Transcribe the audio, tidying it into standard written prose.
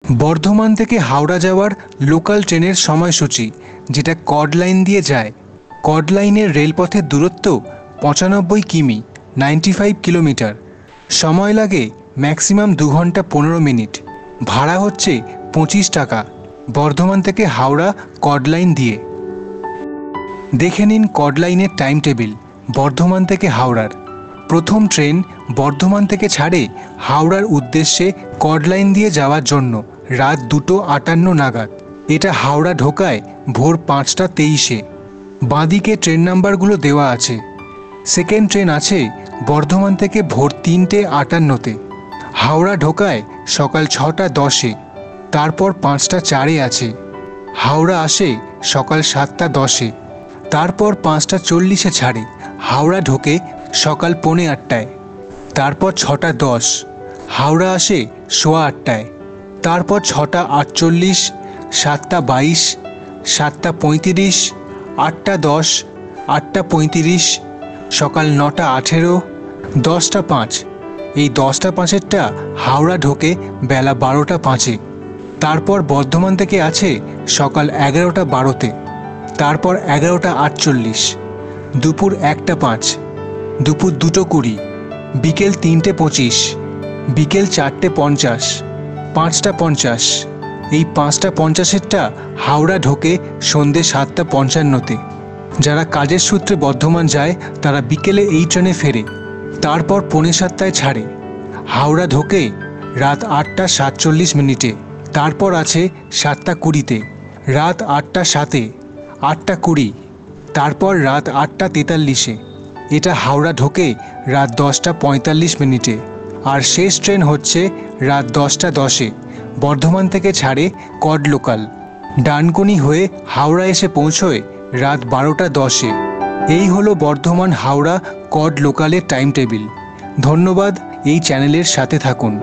বর্ধমান থেকে হাওড়া যাওয়ার লোকাল ট্রেনের সময়সূচি, যেটা কর্ড লাইন দিয়ে যায়। কর্ড লাইনের রেলপথের দূরত্ব 95 কিমি, 95 কিলোমিটার। সময় লাগে ম্যাক্সিমাম 2 ঘন্টা 15 মিনিট। ভাড়া হচ্ছে 25 টাকা বর্ধমান থেকে হাওড়া কর্ড লাইন দিয়ে। দেখে নিন কর্ড লাইনের টাইম টেবিল বর্ধমান থেকে হাওড়ার। প্রথম ট্রেন বর্ধমান থেকে ছাড়ে হাওড়ার উদ্দেশ্যে কর্ড লাইন দিয়ে যাওয়ার জন্য রাত 2:58 নাগাদ। এটা হাওড়া ঢোকায় ভোর 5:23-এ। বাঁদিকে ট্রেন নাম্বারগুলো দেওয়া আছে। সেকেন্ড ট্রেন আছে বর্ধমান থেকে ভোর 3:58-তে। হাওড়া ঢোকায় সকাল 6:10-এ। তারপর 5:04-এ আছে। হাওড়া আসে সকাল 7:10-এ। তারপর 5:40-এ ছাড়ে। হাওড়া ঢোকে সকাল 7:45-টায়। তারপর 6:10, হাওড়া আসে 8:15-টায়। তারপর 6:48, 7:22, 7:35, 8:10, 8:35, সকাল 9:18, 10:05। এই 10:05-এরটা হাওড়া ঢোকে বেলা 12:05-এ। তারপর বর্ধমান থেকে আছে সকাল 11:12-তে। তারপর 11:48, দুপুর 1:05, দুপুর 2:20, বিকেল 3:25, বিকেল 4:50, 5:50। এই 5:50-এরটা হাওড়া ঢোকে সন্ধ্যে 7:55-তে। যারা কাজের সূত্রে বর্ধমান যায় তারা বিকেলে এই ট্রেনে ফেরে। তারপর 6:45-টায় ছাড়ে। হাওড়া ঢোকে রাত 8:47-এ। তারপর আছে 7:20-তে, রাত 8:07-এ, 8:20, তারপর রাত 8:43-এ। এটা হাওড়া ঢোকে রাত 10:45-এ। আর শেষ ট্রেন হচ্ছে রাত 10:10-এ। বর্ধমান থেকে ছাড়ে কর্ড লোকাল। ডানকুনি হয়ে হাওড়া এসে পৌঁছয় রাত 12:10-এ। এই হলো বর্ধমান হাওড়া কর্ড লোকালের টাইম টেবিল। ধন্যবাদ, এই চ্যানেলের সাথে থাকুন।